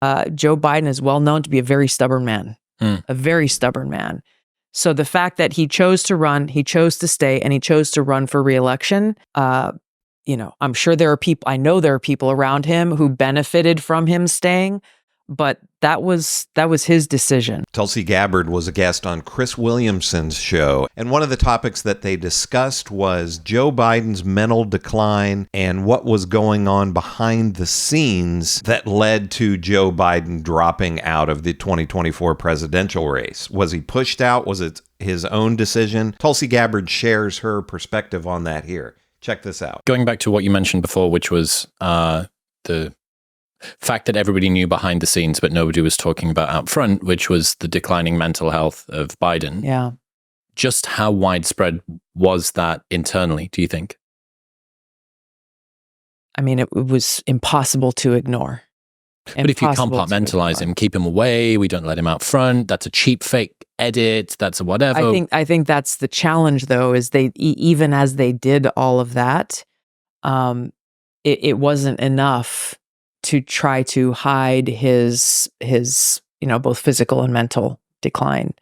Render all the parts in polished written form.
Joe Biden is well known to be a very stubborn man, a very stubborn man. So the fact that he chose to run, he chose to stay, and he chose to run for re-election, I'm sure I know there are people around him who benefited from him staying, but that was his decision. Tulsi Gabbard was a guest on Chris Williamson's show, and one of the topics that they discussed was Joe Biden's mental decline and what was going on behind the scenes that led to Joe Biden dropping out of the 2024 presidential race. Was he pushed out? Was it his own decision? Tulsi Gabbard shares her perspective on that here. Check this out. Going back to what you mentioned before, which was the fact that everybody knew behind the scenes, but nobody was talking about out front, which was the declining mental health of Biden. Yeah. Just how widespread was that internally, do you think? I mean, it was impossible to ignore. But if you compartmentalize him, keep him away, we don't let him out front, that's a cheap fake edit, that's a whatever. I think that's the challenge, though, is they even as they did all of that, it wasn't enough to try to hide his both physical and mental decline.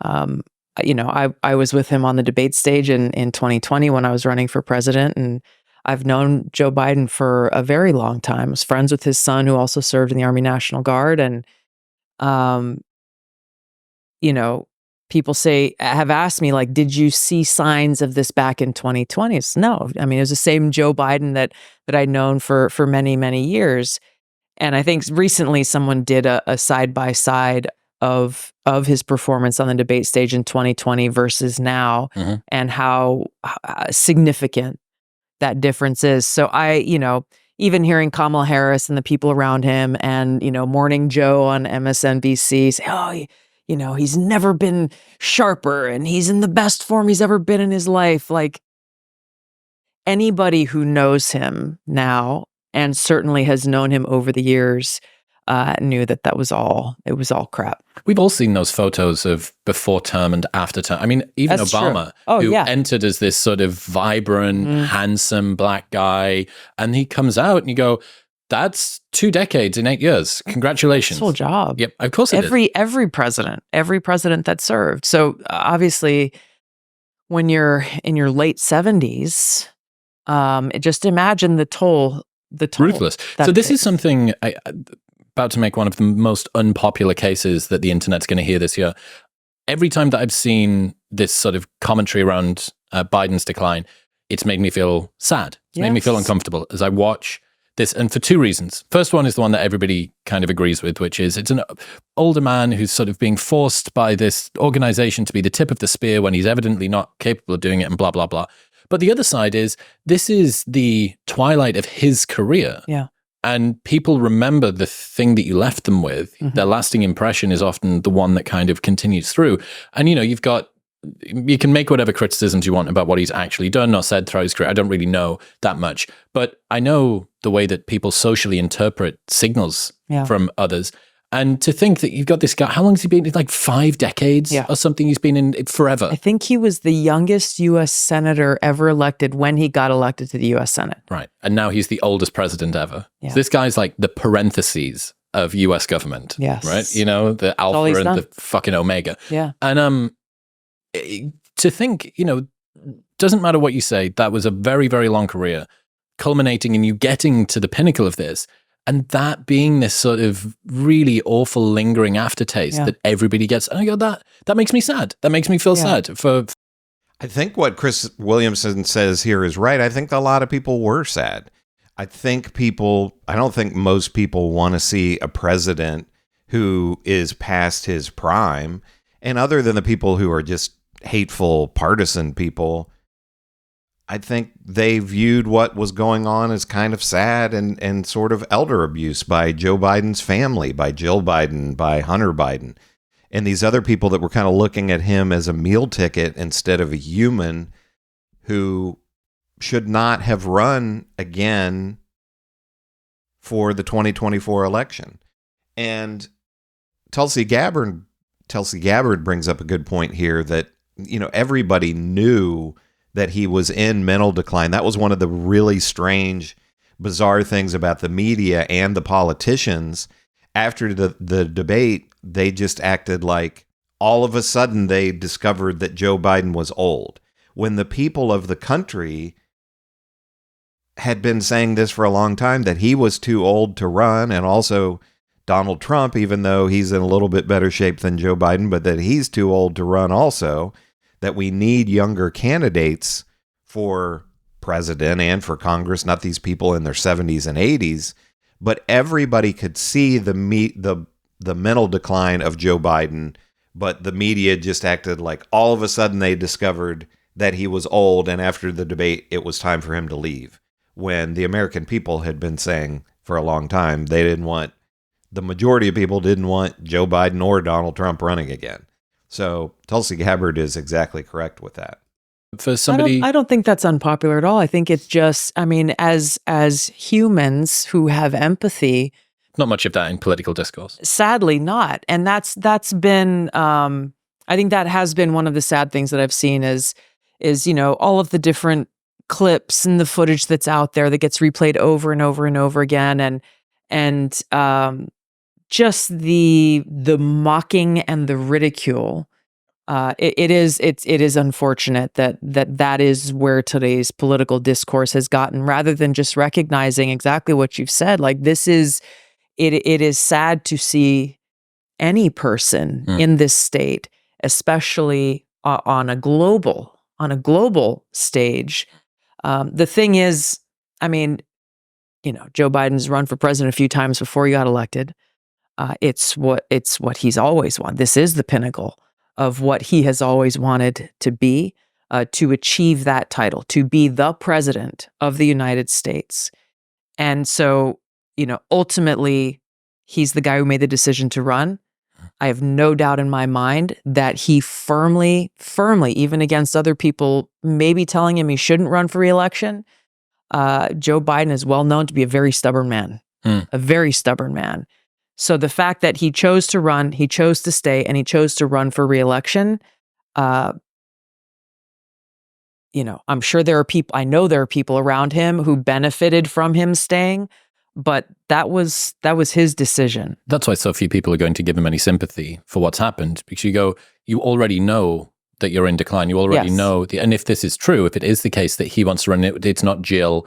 I was with him on the debate stage in 2020 when I was running for president, and I've known Joe Biden for a very long time. I was friends with his son, who also served in the Army National Guard, and people have asked me, like, did you see signs of this back in 2020? It's no. I mean, it was the same Joe Biden that I'd known for many, many years. And I think recently someone did a side-by-side of his performance on the debate stage in 2020 versus now, and how significant that difference is. So even hearing Kamala Harris and the people around him and, Morning Joe on MSNBC say, oh, he's never been sharper and he's in the best form he's ever been in his life. Like, anybody who knows him now and certainly has known him over the years knew that was all crap. We've all seen those photos of before term and after term. I mean, even That's Obama, who entered as this sort of vibrant, handsome black guy, and he comes out and you go, that's 2 decades in 8 years. Congratulations. Full job. Yep, of course it is. Every president that served. So obviously, when you're in your late 70s, just imagine the toll. Ruthless. So this is something about to make one of the most unpopular cases that the internet's going to hear this year. Every time that I've seen this sort of commentary around Biden's decline, it's made me feel sad. It's made me feel uncomfortable as I watch this, and for 2 reasons. First one is the one that everybody kind of agrees with, which is it's an older man who's sort of being forced by this organization to be the tip of the spear when he's evidently not capable of doing it, and blah, blah, blah. But the other side is this is the twilight of his career. Yeah. And people remember the thing that you left them with. Their lasting impression is often the one that kind of continues through. And, you can make whatever criticisms you want about what he's actually done or said throughout his career. I don't really know that much. But I know the way that people socially interpret signals from others. And to think that you've got this guy, how long has he been? Like 5 decades or something? He's been in it forever. I think he was the youngest U.S. senator ever elected when he got elected to the U.S. Senate. Right. And now he's the oldest president ever. Yeah. So this guy's like the parentheses of U.S. government. Yes. Right? The alpha and the fucking omega. Yeah. And to think, doesn't matter what you say, that was a very, very long career, culminating in you getting to the pinnacle of this. And that being this sort of really awful lingering aftertaste that everybody gets. And I go, that makes me sad. That makes me feel sad. I think what Chris Williamson says here is right. I think a lot of people were sad. I don't think most people want to see a president who is past his prime. And other than the people who are just hateful, partisan people, I think they viewed what was going on as kind of sad and sort of elder abuse by Joe Biden's family, by Jill Biden, by Hunter Biden, and these other people that were kind of looking at him as a meal ticket instead of a human who should not have run again for the 2024 election. And Tulsi Gabbard brings up a good point here that, everybody knew that he was in mental decline. That was one of the really strange, bizarre things about the media and the politicians. after the debate, they just acted like all of a sudden they discovered that Joe Biden was old, when the people of the country had been saying this for a long time, that he was too old to run, and also Donald Trump, even though he's in a little bit better shape than Joe Biden, but that he's too old to run also, that we need younger candidates for president and for Congress, not these people in their 70s and 80s. But everybody could see the mental decline of Joe Biden, but the media just acted like all of a sudden they discovered that he was old, and after the debate, it was time for him to leave, when the American people had been saying for a long time the majority of people didn't want Joe Biden or Donald Trump running again. So Tulsi Gabbard is exactly correct with that. For somebody, I don't think that's unpopular at all. I think it's just, I mean, as humans who have empathy, not much of that in political discourse. Sadly not. And that's been, I think that has been one of the sad things that I've seen is, all of the different clips and the footage that's out there that gets replayed over and over and over again. And just the mocking and the ridicule. It is unfortunate that is where today's political discourse has gotten, rather than just recognizing exactly what you've said. Like, it is sad to see any person in this state, especially on a global stage. The thing is, I mean, Joe Biden's run for president a few times before he got elected. It's what he's always wanted. This is the pinnacle of what he has always wanted to be, to achieve that title, to be the president of the United States. And so, ultimately, he's the guy who made the decision to run. I have no doubt in my mind that he firmly, even against other people maybe telling him he shouldn't run for re-election, Joe Biden is well known to be a very stubborn man, a very stubborn man. So the fact that he chose to run, he chose to stay, and he chose to run for re-election, I'm sure I know there are people around him who benefited from him staying, but that was his decision. That's why so few people are going to give him any sympathy for what's happened, because you already know that you're in decline. You already know, and if this is true, if it is the case that he wants to run it, it's not Jill,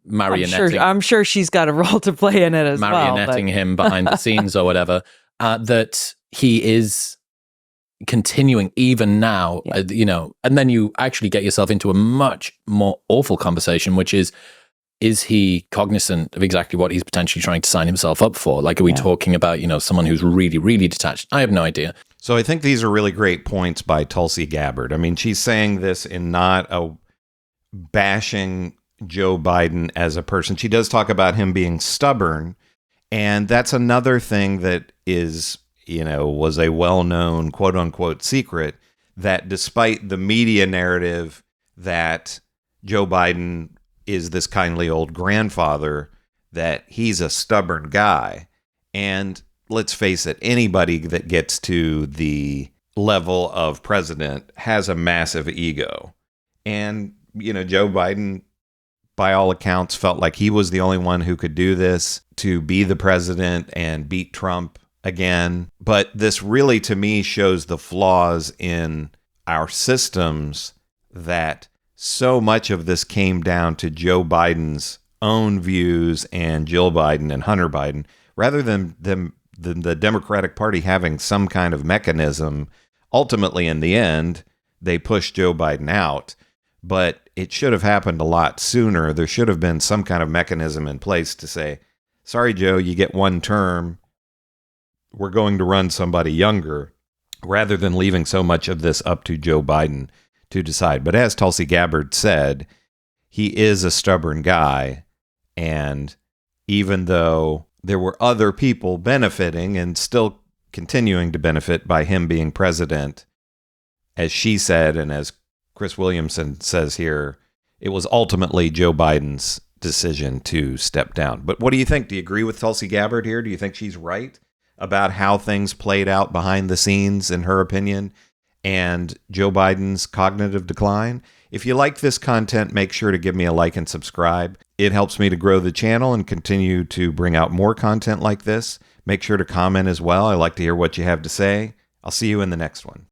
marionetting. I'm sure she's got a role to play in it as well. Marionetting him behind the scenes or whatever, that he is continuing even now, and then you actually get yourself into a much more awful conversation, which is he cognizant of exactly what he's potentially trying to sign himself up for? Like, are we talking about, someone who's really, really detached? I have no idea. So I think these are really great points by Tulsi Gabbard. I mean, she's saying this in not a bashing Joe Biden as a person. She does talk about him being stubborn, and that's another thing that is, was a well-known quote unquote secret, that despite the media narrative that Joe Biden is this kindly old grandfather, that he's a stubborn guy. And let's face it, anybody that gets to the level of president has a massive ego. And, Joe Biden, by all accounts, felt like he was the only one who could do this, to be the president and beat Trump again. But this really, to me, shows the flaws in our systems, that so much of this came down to Joe Biden's own views and Jill Biden and Hunter Biden, rather than the Democratic Party having some kind of mechanism. Ultimately, in the end, they pushed Joe Biden out, but it should have happened a lot sooner. There should have been some kind of mechanism in place to say, sorry, Joe, you get one term. We're going to run somebody younger, rather than leaving so much of this up to Joe Biden to decide. But as Tulsi Gabbard said, he is a stubborn guy. And even though there were other people benefiting and still continuing to benefit by him being president, as she said, and as Chris Williamson says here, it was ultimately Joe Biden's decision to step down. But what do you think? Do you agree with Tulsi Gabbard here? Do you think she's right about how things played out behind the scenes, in her opinion, and Joe Biden's cognitive decline? If you like this content, make sure to give me a like and subscribe. It helps me to grow the channel and continue to bring out more content like this. Make sure to comment as well. I like to hear what you have to say. I'll see you in the next one.